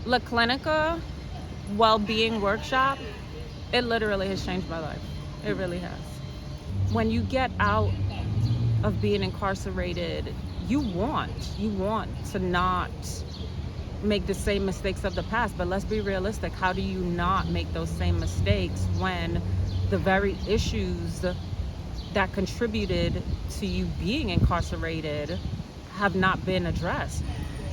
La Clinica WellBeing workshop, it literally has changed my life. It really has. When you get out of being incarcerated, you want to not make the same mistakes of the past. But let's be realistic. How do you not make those same mistakes when the very issues that contributed to you being incarcerated have not been addressed?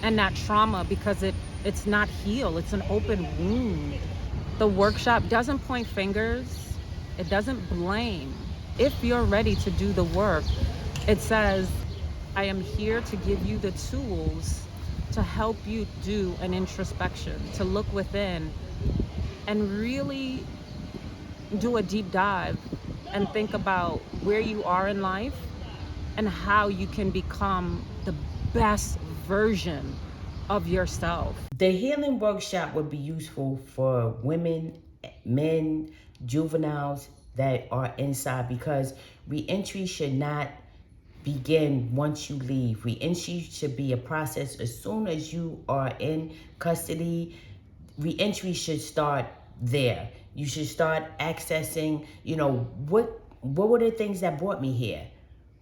And that trauma, because it's not healed, it's an open wound. The workshop doesn't point fingers, it doesn't blame. If you're ready to do the work, it says, I am here to give you the tools to help you do an introspection, to look within and really do a deep dive and think about where you are in life and how you can become the best version of yourself. The healing workshop would be useful for women, men, juveniles that are inside, because reentry should not begin once you leave. Reentry should be a process. As soon as you are in custody, reentry should start there. You should start accessing, what were the things that brought me here?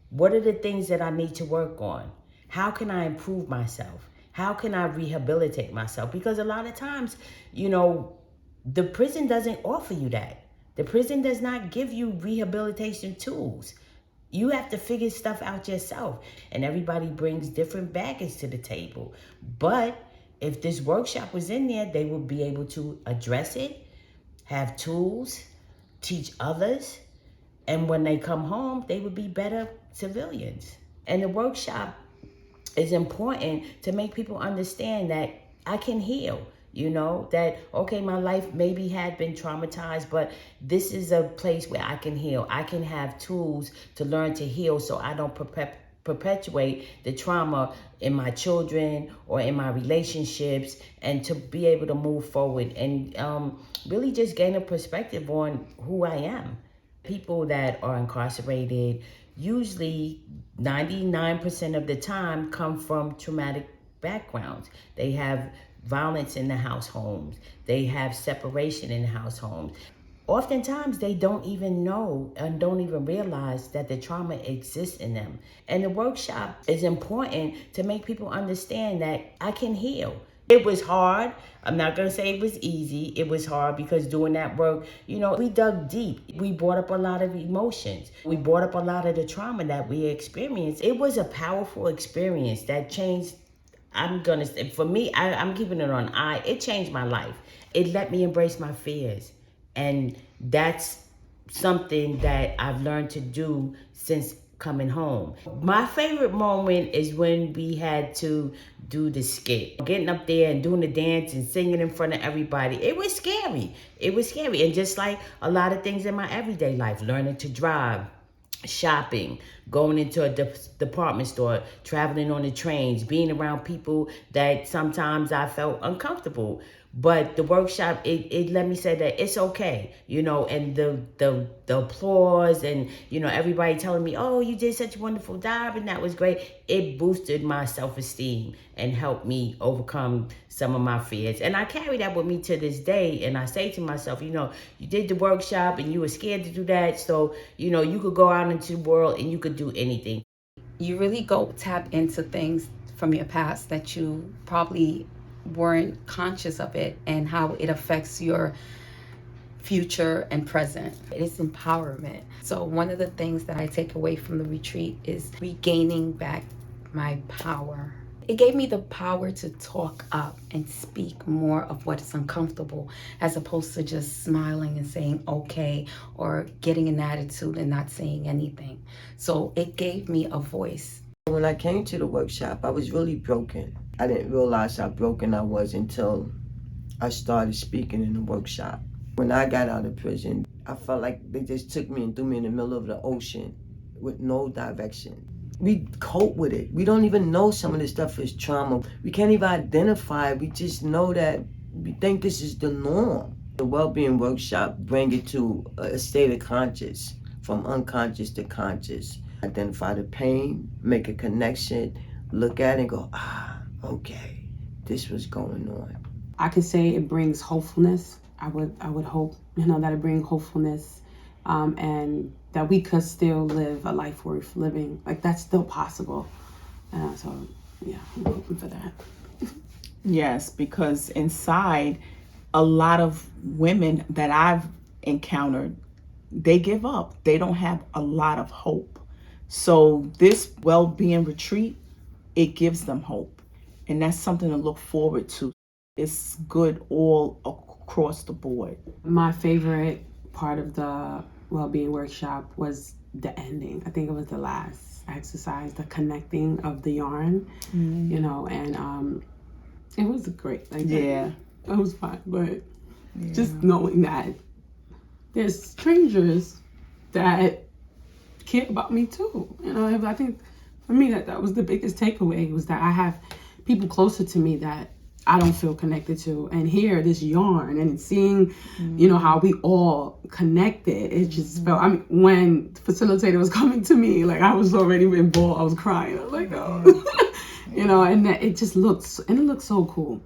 What are the things that I need to work on? How can I improve myself? How can I rehabilitate myself? Because a lot of times, the prison doesn't offer you that. The prison does not give you rehabilitation tools. You have to figure stuff out yourself. And everybody brings different baggage to the table. But if this workshop was in there, they would be able to address it, have tools, teach others. And when they come home, they would be better civilians. And the workshop is important to make people understand that I can heal. That, okay, my life maybe had been traumatized, but this is a place where I can heal. I can have tools to learn to heal so I don't perpetuate the trauma in my children or in my relationships, and to be able to move forward and really just gain a perspective on who I am. People that are incarcerated, usually 99% of the time, come from traumatic backgrounds. They have violence in the households. They have separation in the households. Oftentimes, they don't even know and don't even realize that the trauma exists in them. And the workshop is important to make people understand that I can heal. It was hard. I'm not going to say it was easy. It was hard because doing that work, we dug deep. We brought up a lot of emotions. We brought up a lot of the trauma that we experienced. It was a powerful experience that changed. For me, I'm keeping it on it changed my life. It let me embrace my fears. And that's something that I've learned to do since coming home. My favorite moment is when we had to do the skit. Getting up there and doing the dance and singing in front of everybody. It was scary. It was scary. And just like a lot of things in my everyday life, learning to drive, shopping, going into a department store, traveling on the trains, being around people that sometimes I felt uncomfortable. But the workshop, it let me say that it's okay, and the applause and, everybody telling me, oh, you did such a wonderful job and that was great. It boosted my self-esteem and helped me overcome some of my fears. And I carry that with me to this day. And I say to myself, you did the workshop and you were scared to do that. So, you could go out into the world and you could do anything. You really go tap into things from your past that you probably weren't conscious of it and how it affects your future and present. It's empowerment. So one of the things that I take away from the retreat is regaining back my power. It gave me the power to talk up and speak more of what is uncomfortable, as opposed to just smiling and saying okay, or getting an attitude and not saying anything. So it gave me a voice. When I came to the workshop, I was really broken. I didn't realize how broken I was until I started speaking in the workshop. When I got out of prison, I felt like they just took me and threw me in the middle of the ocean with no direction. We cope with it. We don't even know some of this stuff is trauma. We can't even identify it. We just know that we think this is the norm. The WellBeing workshop bring it to a state of conscious, from unconscious to conscious. Identify the pain, make a connection, look at it and go, okay, this was going on. I could say it brings hopefulness. I would hope, that it brings hopefulness, and that we could still live a life worth living. Like, that's still possible. So, yeah, I'm hoping for that. Yes, because inside, a lot of women that I've encountered, they give up. They don't have a lot of hope. So this well-being retreat, it gives them hope. And that's something to look forward to. It's good all across the board. My favorite part of the well-being workshop was the ending. I think it was the last exercise, the connecting of the yarn, and it was great. Like, Yeah. it was fun, but just knowing that there's strangers that care about me too. I think for me that was the biggest takeaway, was that I have people closer to me that I don't feel connected to, and hear this yarn and seeing, how we all connected. It just felt. I mean, when the facilitator was coming to me, like, I was already involved. I was crying. I was like, oh, and that it just looked so cool.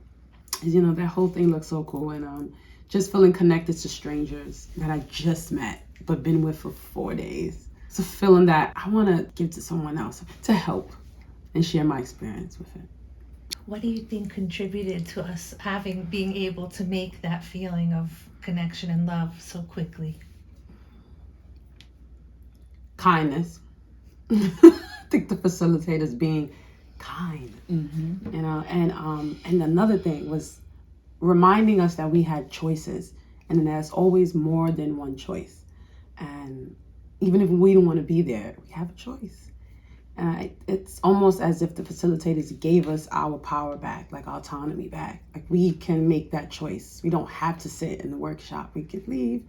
That whole thing looked so cool, and just feeling connected to strangers that I just met but been with for 4 days. It's a feeling that I want to give to someone else to help and share my experience with it. What do you think contributed to us being able to make that feeling of connection and love so quickly? Kindness. I think the facilitators being kind, and another thing was reminding us that we had choices, and there's always more than one choice. And even if we don't want to be there, we have a choice. And it's almost as if the facilitators gave us our power back, like our autonomy back. Like, we can make that choice. We don't have to sit in the workshop. We can leave.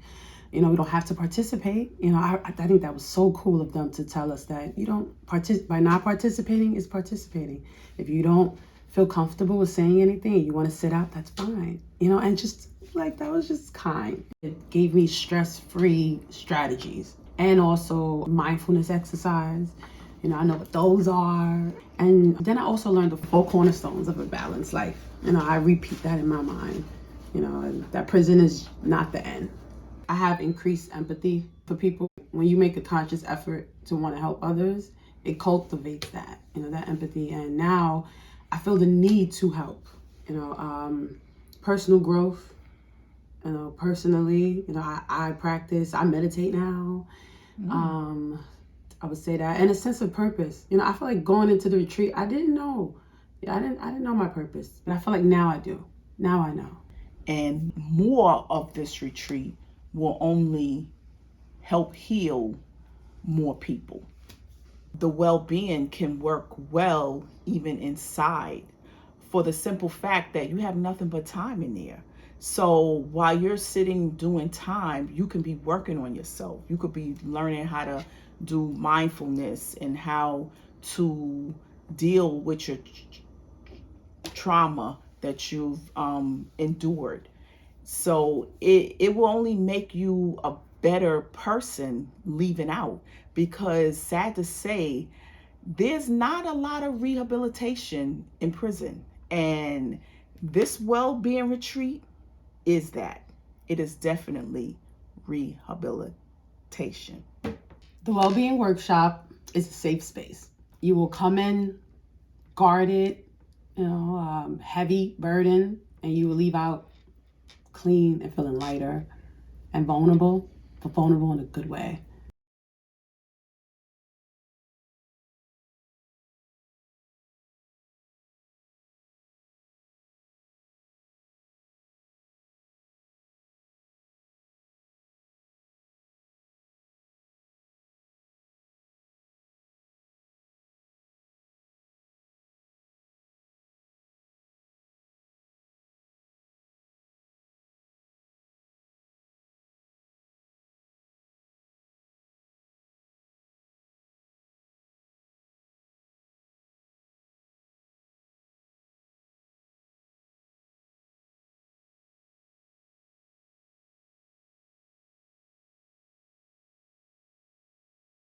We don't have to participate. I think that was so cool of them to tell us that you don't by not participating is participating. If you don't feel comfortable with saying anything and you want to sit out, that's fine. And just like, that was just kind. It gave me stress-free strategies, and also mindfulness exercise. I know what those are. And then I also learned the 4 cornerstones of a balanced life. I repeat that in my mind. That prison is not the end. I have increased empathy for people. When you make a conscious effort to want to help others, it cultivates that, that empathy. And now I feel the need to help, personal growth, personally, I practice, I meditate now. I would say that, and a sense of purpose. I feel like going into the retreat, I didn't know. I didn't know my purpose. But I feel like now I do. Now I know. And more of this retreat will only help heal more people. The well-being can work well even inside, for the simple fact that you have nothing but time in there. So while you're sitting doing time, you can be working on yourself. You could be learning how to do mindfulness and how to deal with your trauma that you've endured. So it will only make you a better person leaving out, because sad to say, there's not a lot of rehabilitation in prison. And this well-being retreat is that. It is definitely rehabilitation. The well-being workshop is a safe space. You will come in guarded, heavy burden, and you will leave out clean and feeling lighter and vulnerable, but vulnerable in a good way.